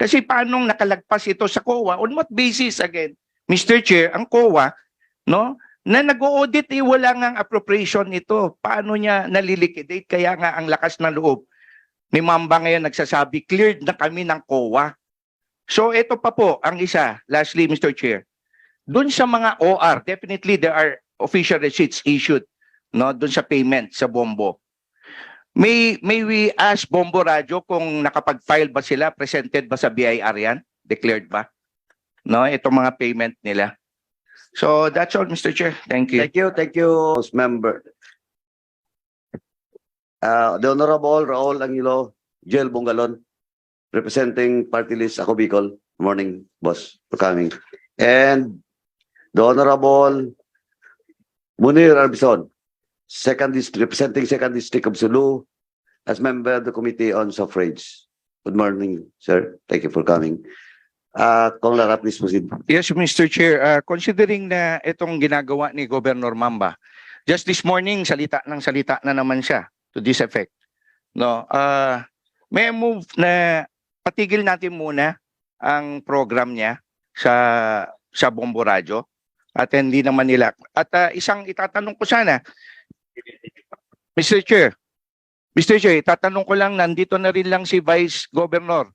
Kasi paano nakalagpas ito sa COA? On what basis again? Mr. Chair, ang COA, no, na nag-audit wala nga appropriation ito. Paano niya naliliquidate? Kaya nga ang lakas ng loob ni Mamba ngayon nagsasabi, cleared na kami ng COA. So ito pa po ang isa, lastly Mr. Chair. Doon sa mga OR, definitely there are official receipts issued, no, doon sa payment sa Bombo. May we ask Bombo Radio kung nakapag-file ba sila, presented ba sa BIR yan? Declared ba? No, itong mga payment nila. So that's all, Mr. Chair. Thank you. Thank you, House Member. The Honorable Raul Angelo, Joel Bongalon, representing Party List Ako Bicol. Morning, boss, for coming. And the Honorable Munir Arbison, representing Second District of Sulu, as member of the Committee on Suffrage. Good morning, sir. Thank you for coming. Kung Lara, please proceed. Yes, Mr. Chair. Considering na itong ginagawa ni Governor Mamba, just this morning, salita na naman siya to this effect. No, may move na patigil natin muna ang program niya sa Bombo Radio at hindi naman nila. At isang itatanong ko sana, Mr. Chair, itatanong ko lang, nandito na rin lang si Vice Governor.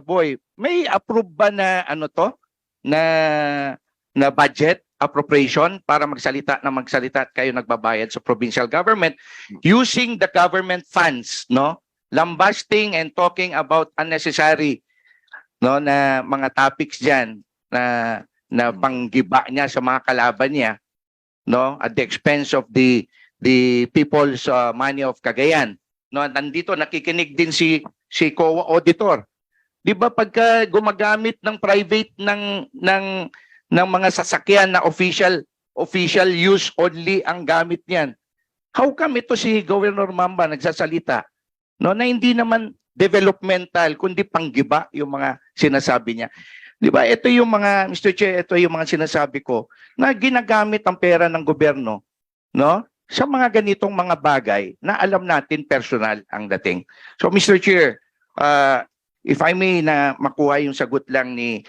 Boy, may approve ba na ano to? Na budget appropriation para magsalita at kayo nagbabayad sa provincial government using the government funds, no? Lambasting and talking about unnecessary, no, na mga topics diyan na panggiba niya sa mga kalaban niya, no, at the expense of the people's money of Cagayan. No, nandito nakikinig din si COA auditor. 'Di ba pagka gumagamit ng private ng mga sasakyan na official use only ang gamit niyan? How come ito si Governor Mamba nagsasalita, no, na hindi naman developmental kundi panggiba yung mga sinasabi niya? 'Di ba? Ito yung mga, Mr. Chair, ito yung mga sinasabi ko na ginagamit ang pera ng gobyerno, no, sa mga ganitong mga bagay na alam natin personal ang dating. So Mr. Chair, if I may na makuha yung sagot lang ni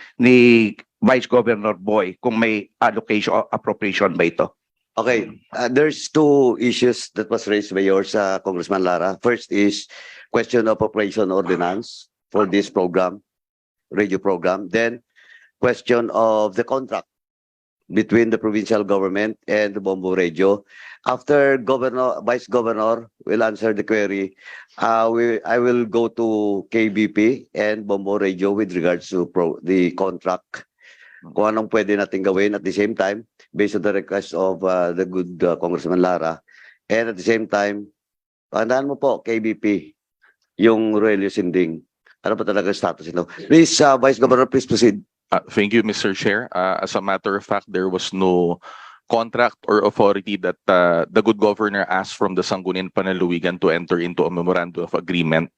Vice Governor Boy kung may allocation or appropriation ba ito. Okay, there's two issues that was raised by yours, Congressman Lara. First is question of appropriation ordinance for this program, radio program. Then question of the contract between the provincial government and the Bombo Radio. After Vice Governor will answer the query, I will go to KBP and Bombo Radio with regards to the contract. Kung anong pwede natin gawin at the same time, based on the request of the good Congressman Lara. And at the same time, tandaan mo po, KBP, yung Roelio Sinding. Ano pa talaga status ito? Please, Vice Governor, please proceed. Thank you, Mr. Chair. As a matter of fact, there was no contract or authority that the good governor asked from the Sangguniang Panlalawigan to enter into a memorandum of agreement.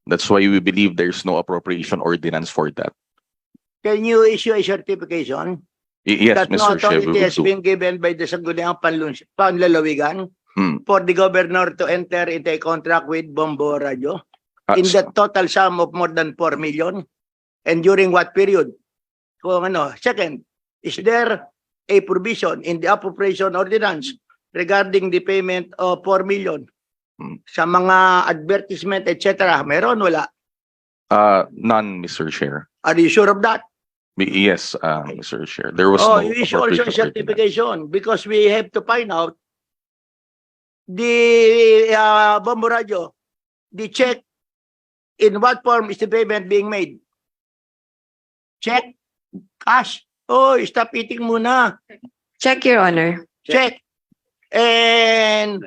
That's why we believe there's no appropriation ordinance for that. Can you issue a certification Yes, that no Mr. Chair, we authority will has do. been given by the Sangguniang Panlalawigan for the governor to enter into a contract with Bombo Radio in the total sum of more than 4 million? And during what period? Kung ano. Second, is there a provision in the appropriation ordinance regarding the payment of 4 million sa mga advertisement, etc.? Meron, wala? None, Mr. Chair. Are you sure of that? Yes, Mr. Chair. There was Oh, no you issue also a appropriation ordinance. certification because we have to find out the Bombo Radio, the check, in what form is the payment being made? Check? Cash? Oh, stop eating muna. Check, Your Honor. Check. And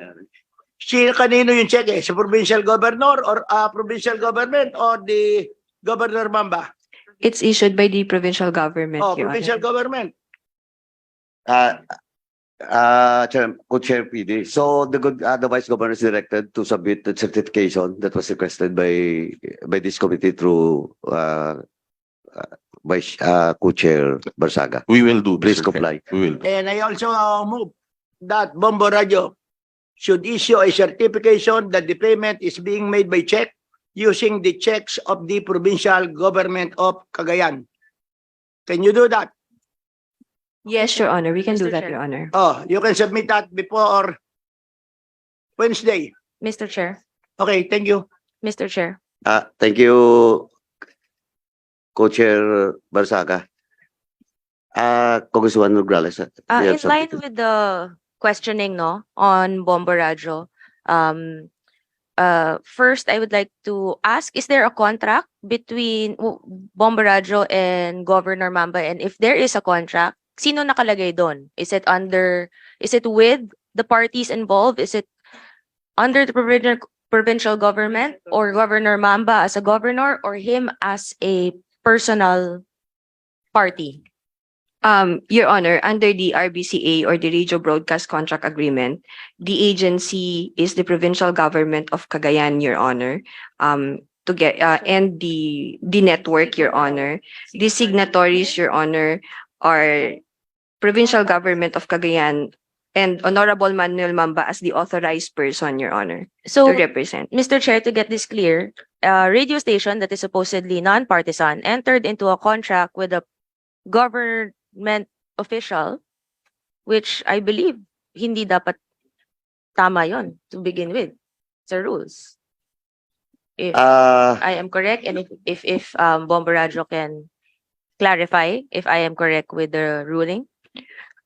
kanino yung check eh? Sa provincial governor or provincial government or the Governor Mamba? It's issued by the provincial government, Oh, Your provincial Honor. government. Co-Chair PD. So the Vice Governor is directed to submit the certification that was requested by this committee through Vice Co-Chair Barsaga. We will do, Please Mr. Chair. comply. We will do. And I also move that Bombo Radio should issue a certification that the payment is being made by check using the checks of the provincial government of Cagayan. Can you do that? Yes, Your Honor. We can do Mr. that, Chair. Your Honor. Oh, you can submit that before Wednesday. Mr. Chair, Okay, thank you. Mr. Chair. Thank you, Co-Chair Barsaga. Congresswoman Nograles. you have In line something? with the questioning no on Bombo Radyo, first I would like to ask, is there a contract between Bombo Radyo and Governor Mamba? And if there is a contract, sino nakalagay doon? Is it with the parties involved? Is it under the provincial government, or Governor Mamba as a governor, or him as a personal party? Your Honor, under the RBCA or the Radio Broadcast Contract Agreement, the agency is the provincial government of Cagayan, Your Honor. To get and the network, Your Honor. The signatories, Your Honor, are provincial government of Cagayan and Honorable Manuel Mamba as the authorized person, Your Honor, So, to represent. Mr. Chair, to get this clear, a radio station that is supposedly non-partisan entered into a contract with a government official, which I believe hindi dapat tama yon to begin with. It's a rules. If I am correct, and if Bombo Radyo can clarify if I am correct with the ruling.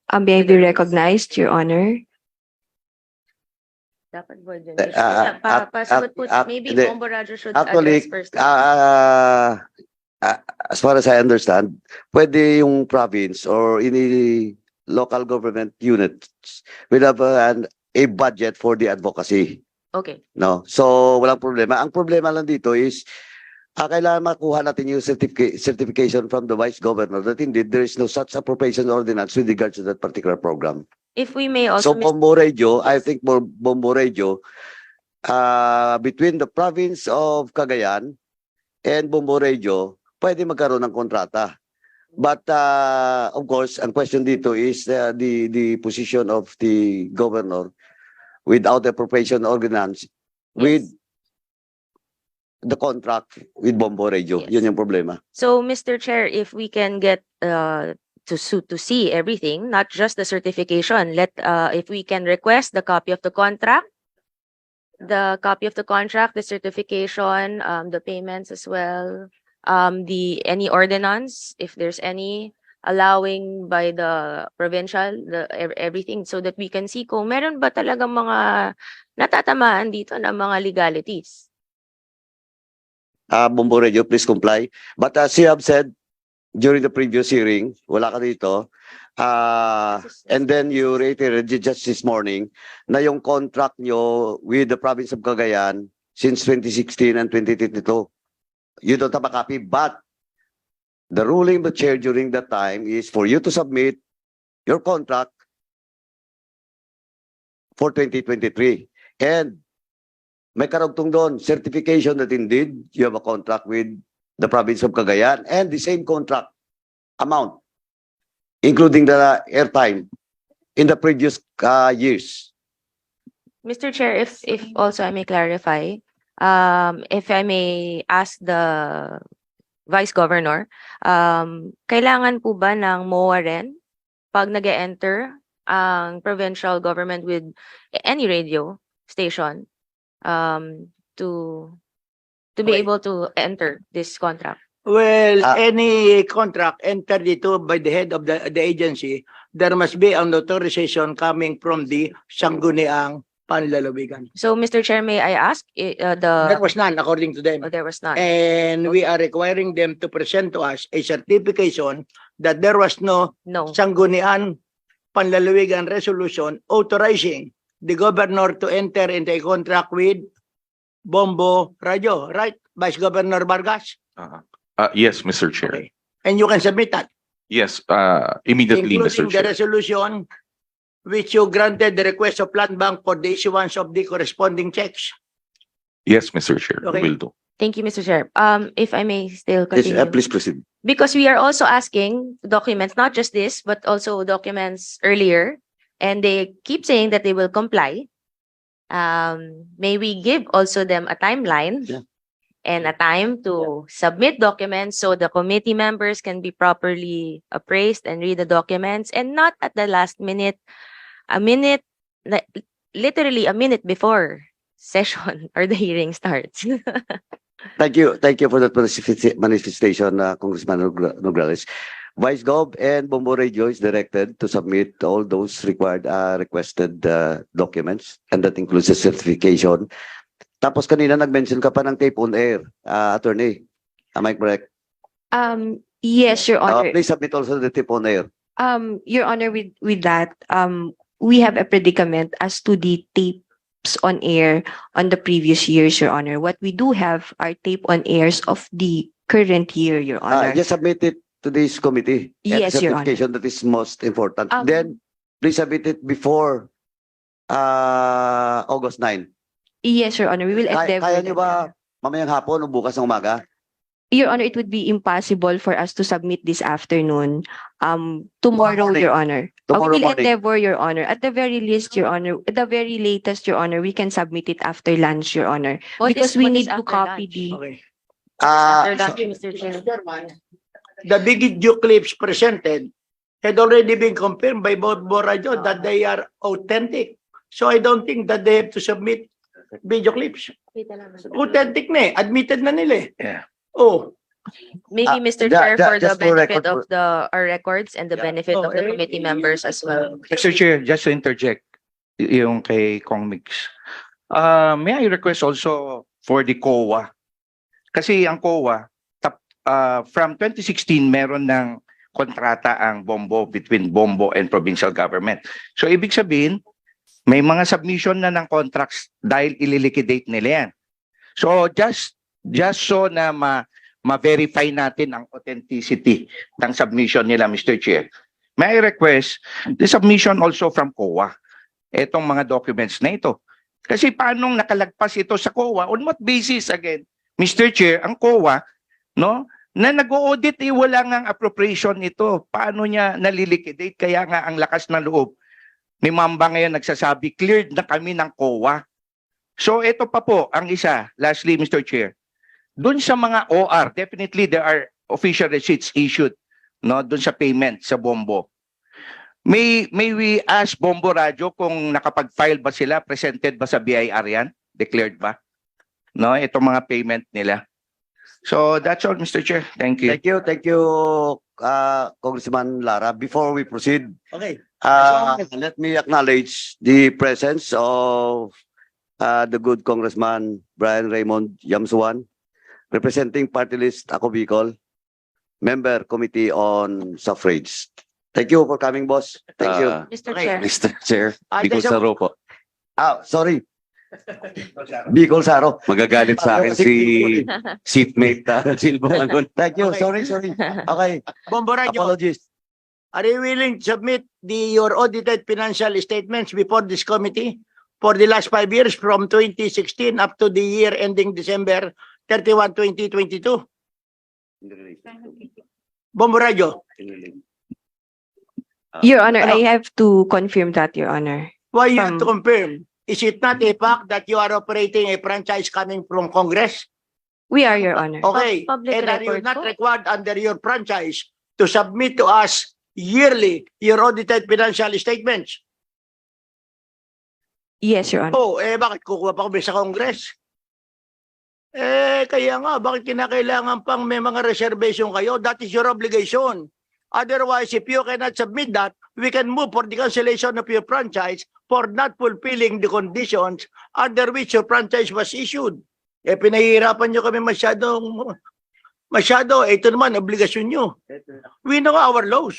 May I be recognized, Your Honor? Dapat board yun. ac- Maybe hindi. Bombo Radyo should Actually, address first. as far as I understand, pwede yung province or any local government units will have a budget for the advocacy. Okay. No? So, walang problema. Ang problema lang dito is, kailangan makuha natin yung certification from the Vice Governor that indeed there is no such appropriation ordinance with regards to that particular program. If we may also, So, Bombo Radio, I think Bombo Radio, between the province of Cagayan and Bombo Radio, pwede magkaroon ng kontrata. But, of course, ang question dito is the position of the governor without appropriation ordinance with the contract with Bombo Radio. Yes. Yun yung problema. So, Mr. Chair, if we can get to see everything, not just the certification, if we can request the copy of the contract, the certification, the payments as well, any ordinance, if there's any allowing by the provincial, everything, so that we can see kung meron ba talagang mga natatamaan dito na mga legalities. Bombo Radio, please comply. But as you have said during the previous hearing, wala ka dito, and then you reiterated just this morning na yung contract nyo with the province of Cagayan since 2016 and 2022. You don't have a copy, but the ruling of the chair during that time is for you to submit your contract for 2023. And may karugtong doon, certification that indeed you have a contract with the province of Cagayan and the same contract amount, including the airtime in the previous years. Mr. Chair, if also I may clarify, if I may ask the Vice Governor, kailangan po ba ng MOA rin pag nag-enter ang provincial government with any radio station to be able to enter this contract? Well, any contract entered into by the head of the agency, there must be an authorization coming from the Sangguniang Panlalawigan. So, Mr. Chair, may I ask There was none according to them. there was not. And we are requiring them to present to us a certification that there was no No. Sangguniang Panlalawigan resolution authorizing the governor to enter into a contract with Bombo Radio, right? Vice Governor Vargas? Yes, Mr. Chair. Okay. And you can submit that, Yes, immediately, Mr. including the Chair. resolution which you granted the request of PlNAPAYAGANG for the issuance of the corresponding checks. Yes, Mr. Chair. Okay. Will do. Thank you, Mr. Chair. If I may still Yes, continue. please proceed. Because we are also asking documents, not just this, but also documents earlier, and they keep saying that they will comply. May we give also them a timeline? Yeah. and a time to submit documents so the committee members can be properly appraised and read the documents, and not at the last minute, literally a minute before session or the hearing starts. Thank you. Thank you for that manifestation, Congressman Nograles. Vice Gov and Bombo Radio is directed to submit all those requested documents, and that includes the certification. Tapos kanina nag-mention ka pa ng tape on air, attorney. Am I correct? Yes, Your Honor. Please submit also the tape on air. Your Honor, with that, we have a predicament as to the tapes on air on the previous years, Your Honor. What we do have are tape on airs of the current year, Your Honor. Just submit it to this committee. Yes, and Your Honor. certification that is most important. Um, Then, please submit it before August 9. Yes, Your Honor. We will endeavor. Kaya nyo that. ba mamayang hapon o bukas ng umaga? Your Honor, it would be impossible for us to submit this afternoon. Tomorrow, morning. Your Honor. Tomorrow We will morning. endeavor, Your Honor. At the very least, Your Honor, at the very latest, Your Honor, we can submit it after lunch, Your Honor. Because we need to copy the. Okay. After that, Mr. Chair. The video clips presented had already been confirmed by both Borajo that they are authentic. So I don't think that they have to submit video clips. Authentic na eh. Admitted na nila eh. Yeah. Oh, Maybe, Mr. yeah, Chair, for the just for benefit record- of our records and the benefit of the Okay. committee members as well. Mr. Chair, just to interject yung kay Kong Mix. May I request also for the COA? Kasi ang COA, from 2016, meron ng kontrata ang Bombo between Bombo and provincial government. So ibig sabihin, may mga submission na ng contracts dahil ililiquidate nila yan. So just so na ma-verify natin ang authenticity ng submission nila, Mr. Chair. May I request the submission also from COA, itong mga documents na ito. Kasi paanong nakalagpas ito sa COA? On what basis again? Mr. Chair, ang COA, no, na nag-audit wala nga appropriation ito. Paano niya naliliquidate? Kaya nga ang lakas ng loob ni Mamba ngayon nagsasabi, cleared na kami ng COA. So ito pa po ang isa, lastly Mr. Chair. Doon sa mga OR, definitely there are official receipts issued, no, doon sa payment sa Bombo. May we ask Bombo Radio kung nakapag-file ba sila, presented ba sa BIR yan? Declared ba? No, itong mga payment nila. So that's all, Mr. Chair. Thank you. Thank you, Congressman Lara. Before we proceed, okay. let me acknowledge the presence of the good Congressman Brian Raymond Yamsuan, representing party list Ako Bicol, member committee on suffrage. Thank you for coming, boss. Thank you. Mr. Okay. Chair. Mr. Chair, Bicol there's a- Saro po. Sorry. Bicol Saro. Magagalit sa akin si seatmate Silvo Manon. Thank you. Okay. Sorry. Okay. Bomborajo, Apologies. are you willing to submit your audited financial statements before this committee for the last 5 years from 2016 up to the year ending December 31, 2022? Bomborajo, Your Honor, Ano? I have to confirm that, Your Honor. why you have to From- confirm? Is it not a fact that you are operating a franchise coming from Congress? We are, Your Honor. Okay, Public and are you record not po. required under your franchise to submit to us yearly your audited financial statements? Yes, Your Honor. Oh, bakit kukuha pa kami sa Congress? Kaya nga, bakit kinakailangan pang may mga reservation kayo? That is your obligation. Otherwise, if you cannot submit that, we can move for the cancellation of your franchise for not fulfilling the conditions under which your franchise was issued. Pinahihirapan nyo kami masyado. Ito naman, obligasyon nyo. We know our laws.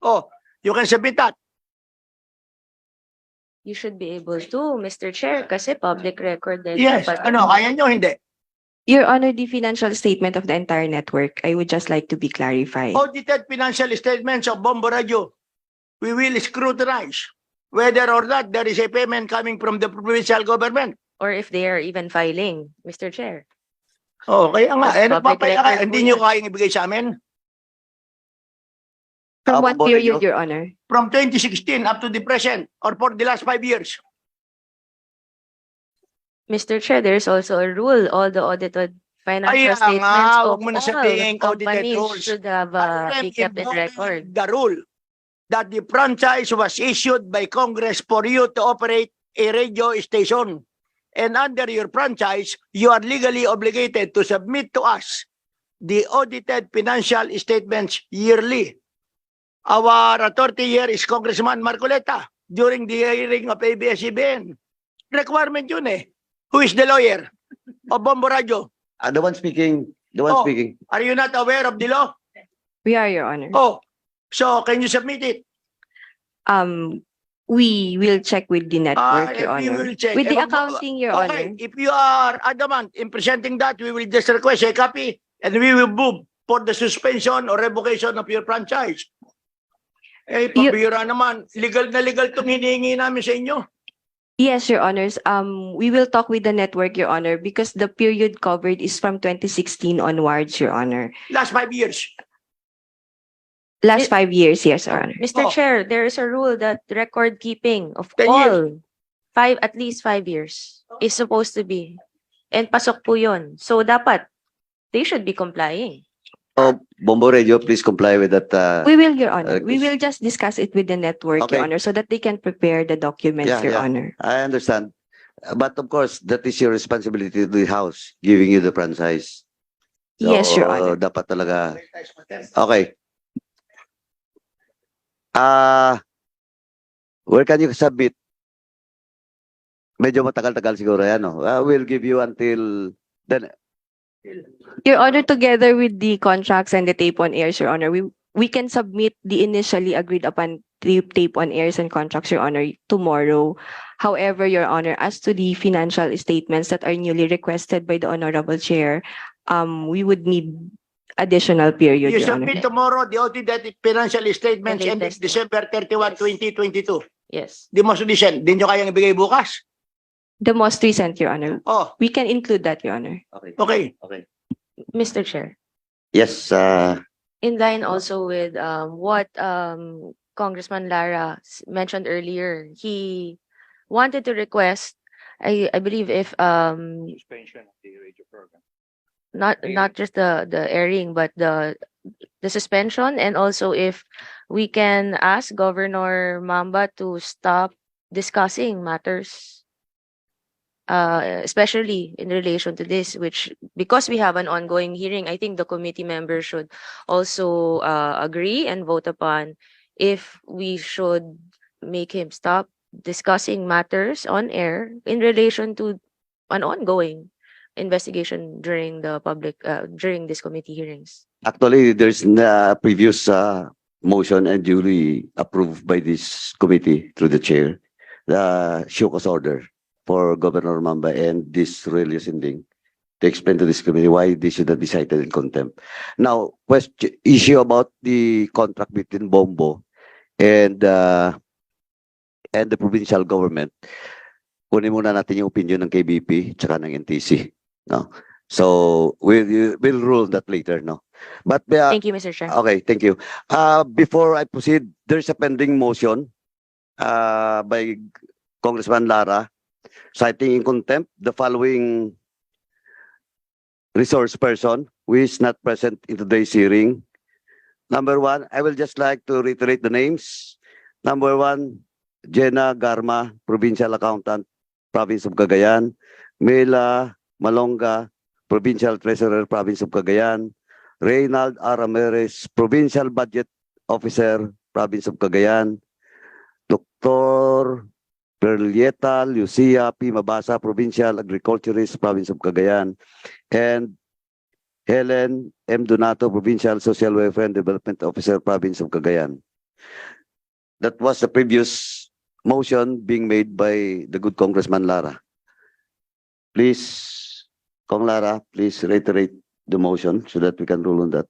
Oh, you can submit that. You should be able to, Mr. Chair, kasi public record din. Yes. dapat. Kaya nyo, hindi. Your Honor, the financial statement of the entire network, I would just like to be clarified. Audited financial statements of Bombo Radio. We will scrutinize whether or not there is a payment coming from the provincial government. Or if they are even filing, Mr. Chair. Oh, kaya nga. Public Nagpapaya ka. record Hindi po nyo yan. kayang ibigay sa amin. From what Bombo period, Radio. Your Honor? From 2016 up to the present or for the last 5 years. Mr. Chair, there's also a rule. All the audited financial Kaya statements nga, of huwag mo na all sabihing audited companies rules. should have I am be kept in invoking record. the rule that the franchise was issued by Congress for you to operate a radio station. And under your franchise, you are legally obligated to submit to us the audited financial statements yearly. Our authority here is Congressman Marcoleta during the hearing of ABS-CBN. Requirement yun eh. Who is the lawyer of Bombo Radio? The one speaking, the one Oh. speaking. Are you not aware of the law? We are, Your Honor. Oh, so can you submit it? We will check with the network, If Your you Honor. will check. With Eh, the wag mo- accounting, Your Okay, Honor. if you are adamant in presenting that, we will just request a copy and we will move for the suspension or revocation of your franchise. Eh, You- pabira naman. Legal na legal itong hinihingi namin sa inyo. Yes, Your Honors. We will talk with the network, Your Honor, because the period covered is from 2016 onwards, Your Honor. Last 5 years. Last 5 years, yes, Your Honor. Mr. Oh. Chair, there is a rule that record keeping of 10 years. all at least 5 years is supposed to be. And pasok po yun. So dapat, they should be complying. Oh, Bombo Radio, please comply with that. We will, Your Honor. We yes. will just discuss it with the network, Okay. Your Honor, so that they can prepare the documents, Yeah, Your yeah. Honor. I understand. But of course, that is your responsibility to the House, giving you the franchise. Yes, Your Honor. Dapat talaga. Okay. Where can you submit? Medyo matagal-tagal siguro yan, no? We'll give you until then. Your Honor, together with the contracts and the tape on airs, Your Honor, we can submit the initially agreed upon tape on airs and contracts, Your Honor, tomorrow. However, Your Honor, as to the financial statements that are newly requested by the Honorable Chair, we would need additional period, You Your Honor. submit tomorrow the audited financial statements The ending latest. December 31, 2022. Yes. Di mo sudisen. Di nyo kayang ibigay bukas. The most recent, Your Honor. Oh, We can include that, Your Honor. okay. Mr. Chair, Yes, in line also with what Congressman Lara mentioned earlier, he wanted to request, I believe if Suspension of the radio program. not just the airing, but the suspension, and also if we can ask Governor Mamba to stop discussing matters, especially in relation to this, which because we have an ongoing hearing, I think the committee members should also agree and vote upon if we should make him stop discussing matters on air in relation to an ongoing investigation during the public during this committee hearings. actually, there's a previous motion and duly approved by this committee through the chair, the show cause order for Governor Mamba and this Aurelio Sinding to explain to this committee why they should not be cited in contempt. Now, issue about the contract between Bombo and the provincial government. Kunin muna natin yung opinion ng KBP tsaka ng NTC, no? So we'll rule that later, no? But Thank you, Mr. Chair. okay, thank you. Before I proceed, there's a pending motion by Congressman Lara citing in contempt the following resource person who is not present in today's hearing. Number one, I will just like to reiterate the names. Number one, Jenna Garma, Provincial Accountant, Province of Cagayan. Mela Malonga, Provincial Treasurer, Province of Cagayan. Reynald R. Ramirez, Provincial Budget Officer, Province of Cagayan. Dr. Perlieta Lucia P. Mabasa, Provincial Agriculturist, Province of Cagayan. And Helen M. Donato, Provincial Social Welfare and Development Officer, Province of Cagayan. That was the previous motion being made by the good Congressman Lara. Please, Kong Lara, please reiterate the motion so that we can rule on that.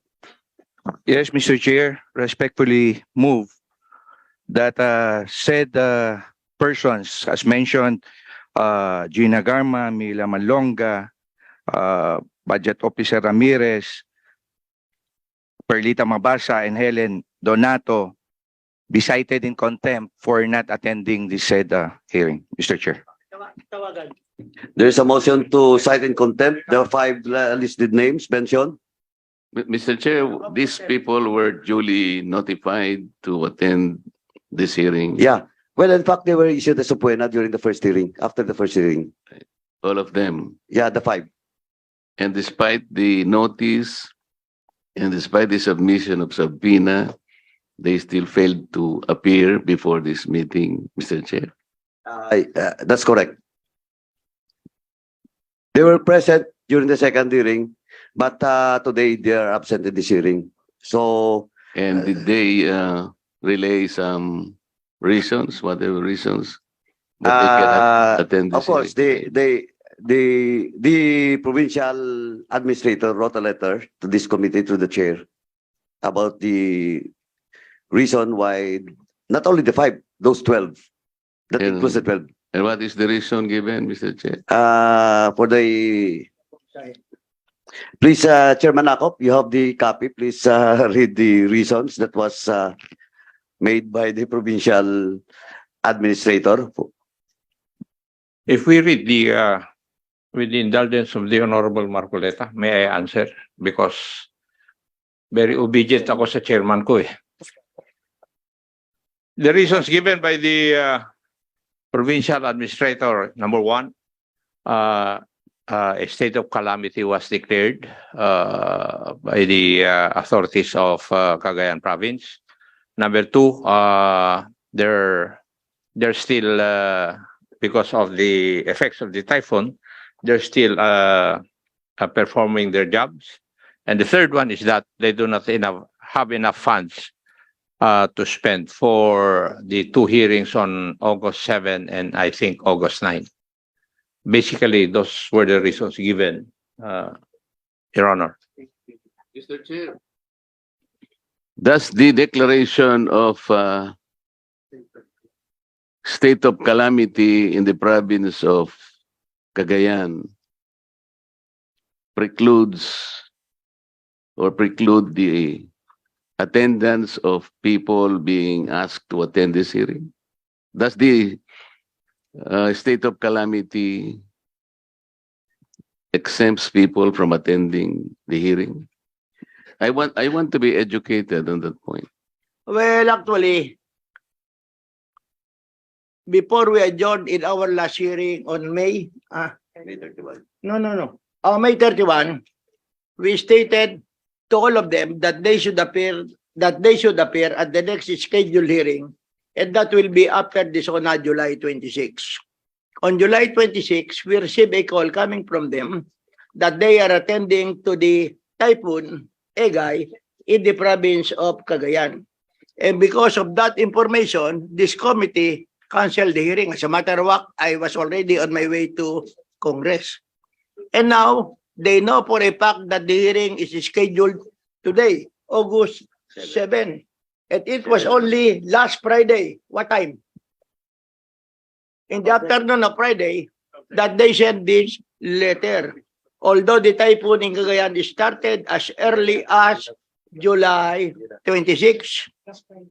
Yes, Mr. Chair, respectfully move that said persons, as mentioned, Gina Garma, Mila Malonga, Budget Officer Ramirez, Perlita Mabasa, and Helen Donato be cited in contempt for not attending this said hearing, Mr. Chair. Tawagan. There's a motion to cite in contempt the five listed names mentioned. Mr. Chair, these people were duly notified to attend this hearing. Yeah. Well, in fact, they were issued a subpoena during the first hearing, after the first hearing. All of them. Yeah, the five. And despite the notice and despite the submission of subpoena, they still failed to appear before this meeting, Mr. Chair. That's correct. They were present during the second hearing, but today they are absent in this hearing. So, And did they relay some reasons, whatever reasons, that they cannot attend this of course, hearing? the provincial administrator wrote a letter to this committee through the chair about the reason why not only the five, those 12, that And- includes the 12. And what is the reason given, Mr. Chair? For the please, Chairman Akop, you have the copy. Please read the reasons that was made by the provincial administrator. If we read the, with the indulgence of the Honorable Marcoleta, may I answer? Because very obedient ako sa chairman ko eh. The reasons given by the provincial administrator, number one, a state of calamity was declared by the authorities of Cagayan province. Number two, they're still, because of the effects of the typhoon, they're still performing their jobs. And the third one is that they do not have enough funds to spend for the two hearings on August 7 and I think August 9. Basically, those were the reasons given, Your Honor. Mr. Chair. Does the declaration of state of calamity in the province of Cagayan preclude the attendance of people being asked to attend this hearing? Does the state of calamity exempts people from attending the hearing? I want to be educated on that point. Well, actually, before we adjourned in our last hearing on May 31. May 31, we stated to all of them that they should appear at the next scheduled hearing, and that will be after this on July 26. On July 26, we received a call coming from them that they are attending to the typhoon Egay in the province of Cagayan. And because of that information, this committee canceled the hearing. As a matter of fact, I was already on my way to Congress. And now, they know for a fact that the hearing is scheduled today, August 7. And it was only last Friday. What time? In the afternoon of Friday, that they sent this letter. Although the typhoon in Cagayan started as early as July 26.